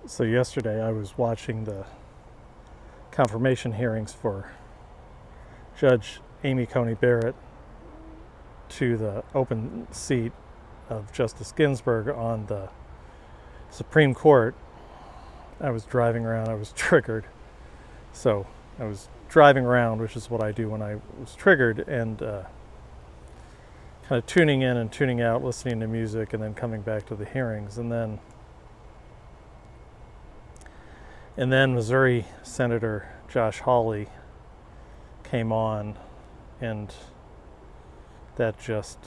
So yesterday I was watching the confirmation hearings for Judge Amy Coney Barrett to the open seat of Justice Ginsburg on the Supreme Court. I was driving around, I was triggered. So I was driving around, which is what I do when I was triggered, and kind of tuning in and tuning out, listening to music, and then coming back to the hearings. And then Missouri Senator Josh Hawley came on, and that just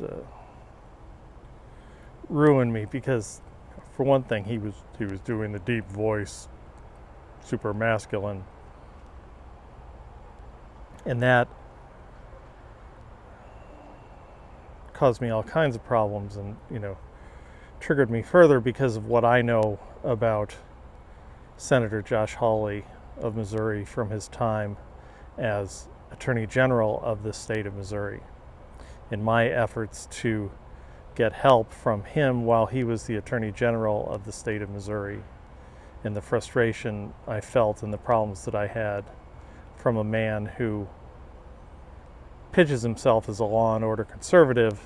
ruined me because, for one thing, he was doing the deep voice, super masculine, and that caused me all kinds of problems, and triggered me further because of what I know about Senator Josh Hawley of Missouri from his time as Attorney General of the state of Missouri. In my efforts to get help from him while he was the Attorney General of the state of Missouri, and the frustration I felt and the problems that I had from a man who pitches himself as a law and order conservative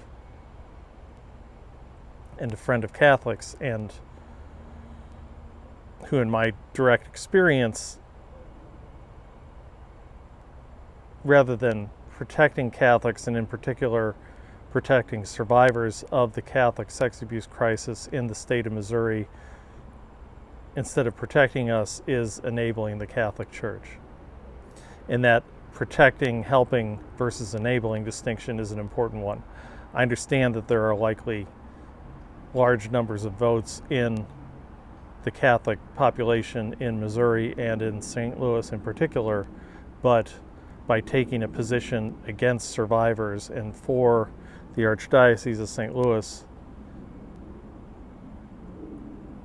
and a friend of Catholics, and who in my direct experience, rather than protecting Catholics, and in particular protecting survivors of the Catholic sex abuse crisis in the state of Missouri, instead of protecting us, is enabling the Catholic Church. And that protecting, helping versus enabling distinction is an important one. I understand that there are likely large numbers of votes in the Catholic population in Missouri and in St. Louis in particular, but by taking a position against survivors and for the Archdiocese of St. Louis,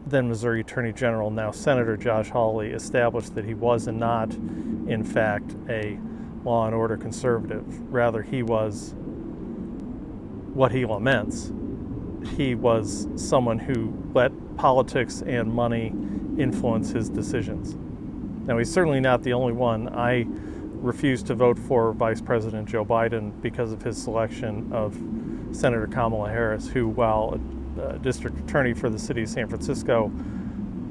then Missouri Attorney General, now Senator Josh Hawley, established that he was not, in fact, a law and order conservative. Rather, he was what he laments. He was someone who let politics and money influence his decisions. Now, he's certainly not the only one. I refused to vote for Vice President Joe Biden because of his selection of Senator Kamala Harris, who, while a district attorney for the city of San Francisco,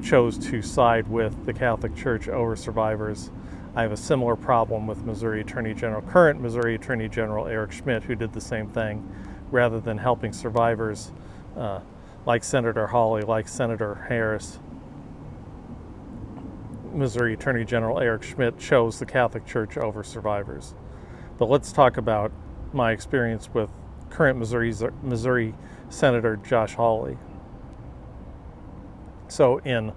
chose to side with the Catholic Church over survivors. I have a similar problem with current Missouri Attorney General Eric Schmidt, who did the same thing. Rather than helping survivors like Senator Hawley, like Senator Harris, Missouri Attorney General Eric Schmidt chose the Catholic Church over survivors. But let's talk about my experience with current Missouri Senator Josh Hawley. So in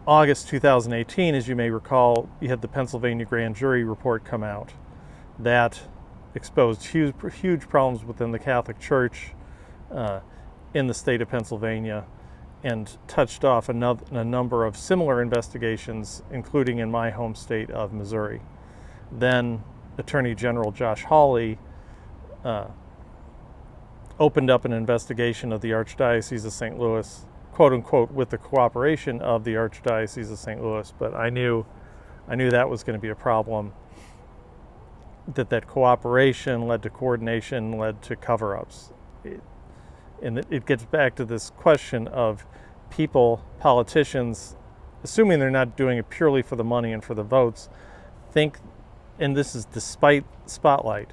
August 2018, as you may recall, you had the Pennsylvania grand jury report come out. That exposed huge problems within the Catholic Church in the state of Pennsylvania, and touched off a number of similar investigations, including in my home state of Missouri. Then Attorney General Josh Hawley opened up an investigation of the Archdiocese of St. Louis, quote unquote, with the cooperation of the Archdiocese of St. Louis. But I knew that was going to be a problem, that cooperation led to coordination, led to cover-ups. And it gets back to this question of people, politicians, assuming they're not doing it purely for the money and for the votes, think, and this is despite Spotlight,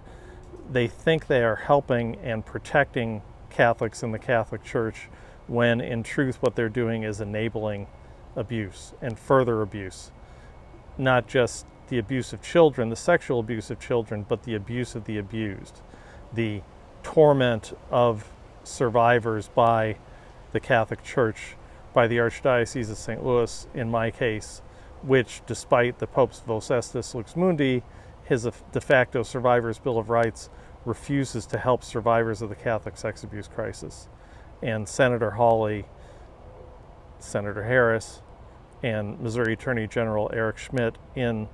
they think they are helping and protecting Catholics in the Catholic Church, when in truth what they're doing is enabling abuse and further abuse. Not just the abuse of children, the sexual abuse of children, but the abuse of the abused, the torment of survivors by the Catholic Church, by the Archdiocese of St. Louis, in my case, which, despite the Pope's Vos Estis Lux Mundi, his de facto Survivors' Bill of Rights, refuses to help survivors of the Catholic sex abuse crisis. And Senator Hawley, Senator Harris, and Missouri Attorney General Eric Schmidt, in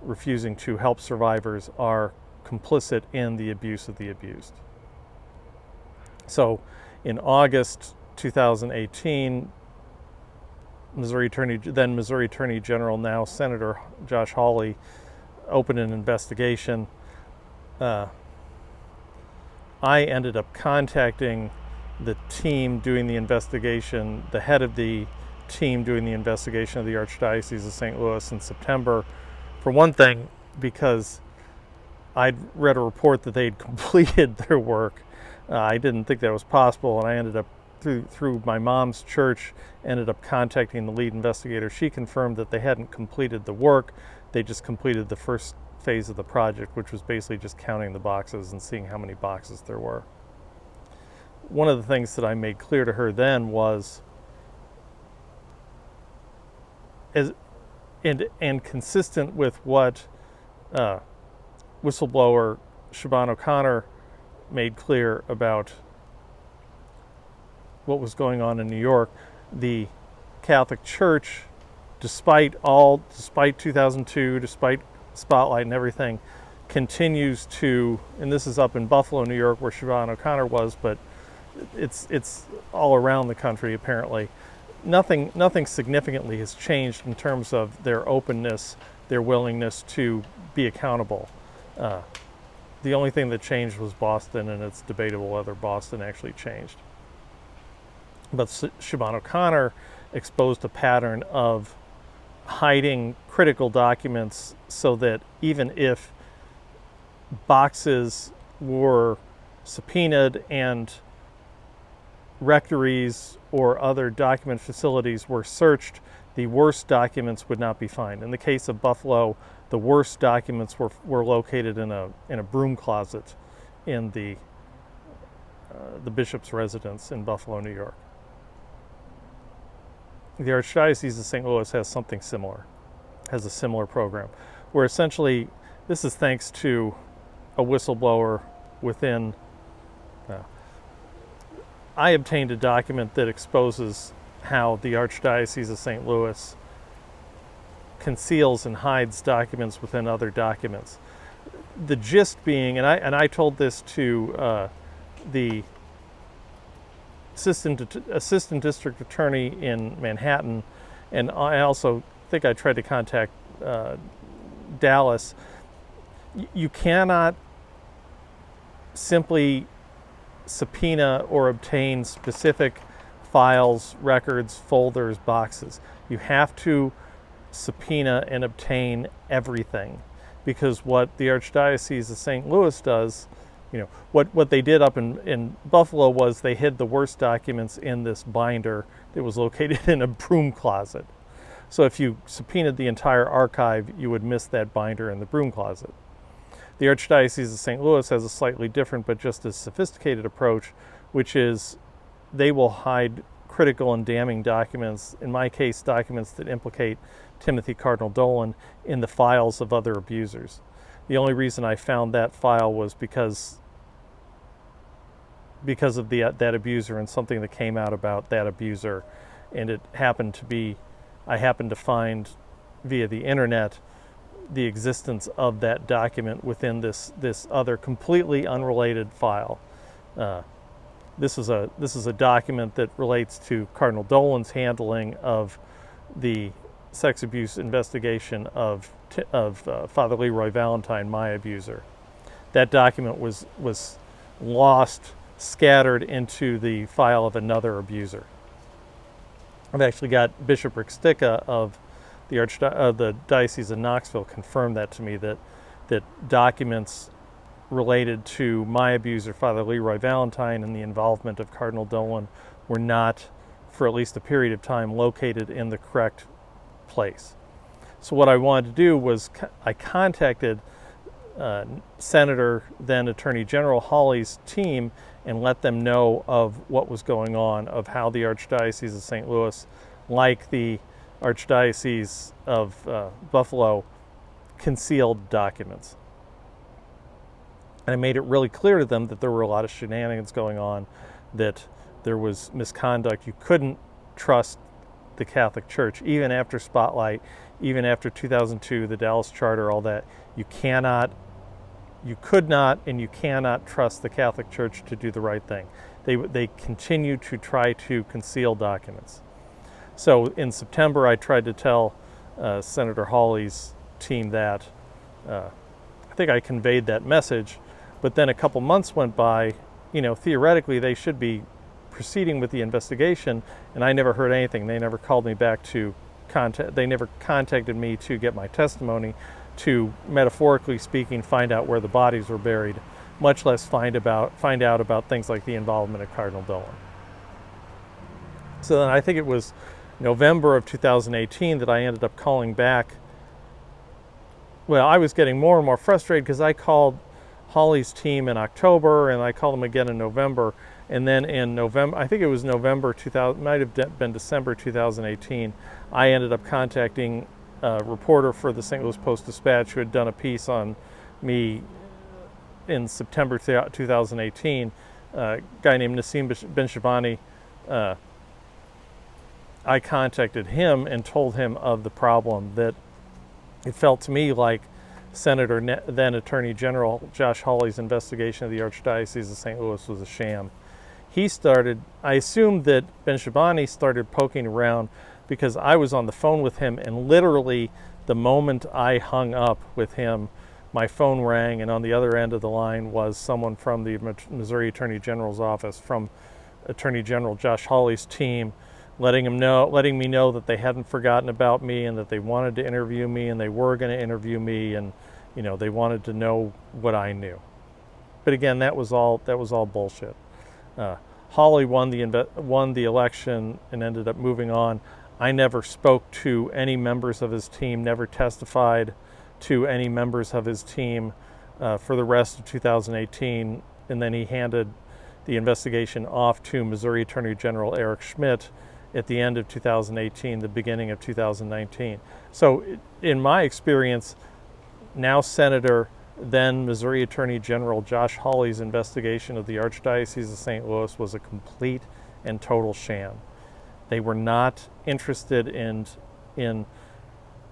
refusing to help survivors, are complicit in the abuse of the abused. So in August 2018, Missouri Attorney General, now Senator Josh Hawley, opened an investigation. I ended up contacting the team doing the investigation, the head of the team doing the investigation of the Archdiocese of St. Louis in September. For one thing, because I'd read a report that they'd completed their work. I didn't think that was possible, and I ended up, through my mom's church, ended up contacting the lead investigator. She confirmed that they hadn't completed the work. They just completed the first phase of the project, which was basically just counting the boxes and seeing how many boxes there were. One of the things that I made clear to her then was, and consistent with what whistleblower Siobhan O'Connor made clear about what was going on in New York, the Catholic Church, despite 2002, despite Spotlight and everything, continues to, and this is up in Buffalo, New York, where Siobhan O'Connor was, but it's all around the country apparently. Nothing significantly has changed in terms of their openness, their willingness to be accountable. The only thing that changed was Boston, and it's debatable whether Boston actually changed. But Siobhan O'Connor exposed a pattern of hiding critical documents so that even if boxes were subpoenaed and rectories or other document facilities were searched, the worst documents would not be found. In the case of Buffalo, the worst documents were located in a broom closet in the bishop's residence in Buffalo, New York. The Archdiocese of St. Louis has something similar, has a similar program, where essentially this is thanks to a whistleblower within. I obtained a document that exposes how the Archdiocese of St. Louis conceals and hides documents within other documents. The gist being, and I told this to the assistant district attorney in Manhattan, and I also think I tried to contact Dallas. You cannot simply subpoena or obtain specific files, records, folders, boxes. You have to subpoena and obtain everything, because what the Archdiocese of St. Louis does, what they did up in Buffalo was they hid the worst documents in this binder that was located in a broom closet. So if you subpoenaed the entire archive, you would miss that binder in the broom closet. The Archdiocese of St. Louis has a slightly different but just as sophisticated approach, which is they will hide critical and damning documents, in my case documents that implicate Timothy Cardinal Dolan, in the files of other abusers. The only reason I found that file was because of that abuser and something that came out about that abuser, and it happened to be, I happened to find via the internet the existence of that document within this other completely unrelated file. This is a document that relates to Cardinal Dolan's handling of the sex abuse investigation of Father Leroy Valentine, my abuser. That document was lost, scattered into the file of another abuser. I've actually got Bishop Rick Sticka of the Diocese of Knoxville confirmed that to me, that documents related to my abuser, Father Leroy Valentine, and the involvement of Cardinal Dolan were not, for at least a period of time, located in the correct place. So what I wanted to do was I contacted Senator, then Attorney General Hawley's team, and let them know of what was going on, of how the Archdiocese of St. Louis, like the Archdiocese of Buffalo, concealed documents. And I made it really clear to them that there were a lot of shenanigans going on, that there was misconduct. You couldn't trust the Catholic Church, even after Spotlight, even after 2002, the Dallas Charter, all that. You could not, and you cannot trust the Catholic Church to do the right thing. They continue to try to conceal documents. So in September, I tried to tell Senator Hawley's team that. I think I conveyed that message, but then a couple months went by. Theoretically, they should be proceeding with the investigation, and I never heard anything. They never called me back to contact. They never contacted me to get my testimony, to, metaphorically speaking, find out where the bodies were buried, much less find out about things like the involvement of Cardinal Dolan. So then I think it was November of 2018 that I ended up calling back. Well, I was getting more and more frustrated because I called Hawley's team in October, and I called them again in November. And then in November, I think it was November 2000, might have been December 2018, I ended up contacting a reporter for the St. Louis Post-Dispatch who had done a piece on me in September 2018, a guy named Nassim Benchabani. I contacted him and told him of the problem, that it felt to me like Senator, then Attorney General Josh Hawley's investigation of the Archdiocese of St. Louis was a sham. I assumed that Benchabani started poking around because I was on the phone with him, and literally the moment I hung up with him, my phone rang, and on the other end of the line was someone from the Missouri Attorney General's office, from Attorney General Josh Hawley's team, letting me know that they hadn't forgotten about me and that they wanted to interview me and they were going to interview me, and they wanted to know what I knew. But again, that was all bullshit. Hawley won the election and ended up moving on. I never spoke to any members of his team, never testified to any members of his team for the rest of 2018, and then he handed the investigation off to Missouri Attorney General Eric Schmidt at the end of 2018, the beginning of 2019. So in my experience, now Senator, then Missouri Attorney General Josh Hawley's investigation of the Archdiocese of St. Louis was a complete and total sham. They were not interested in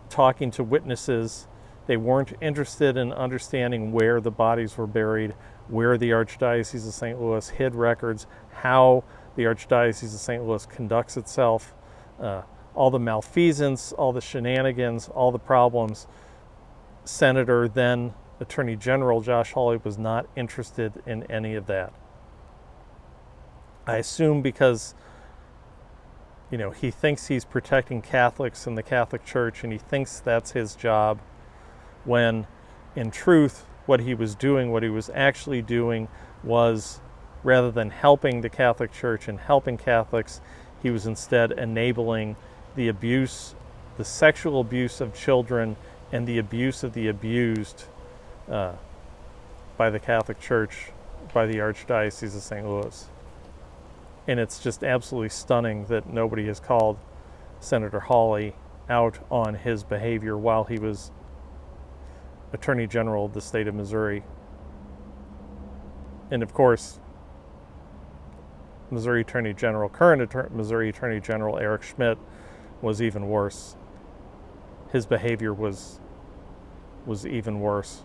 talking to witnesses. They weren't interested in understanding where the bodies were buried, where the Archdiocese of St. Louis hid records, how the Archdiocese of St. Louis conducts itself, all the malfeasance, all the shenanigans, all the problems. Senator, then Attorney General Josh Hawley, was not interested in any of that. I assume because he thinks he's protecting Catholics and the Catholic Church, and he thinks that's his job, when in truth what he was actually doing was, rather than helping the Catholic Church and helping Catholics, he was instead enabling the abuse, the sexual abuse of children and the abuse of the abused by the Catholic Church, by the Archdiocese of St. Louis. And it's just absolutely stunning that nobody has called Senator Hawley out on his behavior while he was Attorney General of the state of Missouri. And of course, Missouri Attorney General, Missouri Attorney General Eric Schmidt was even worse. His behavior was even worse.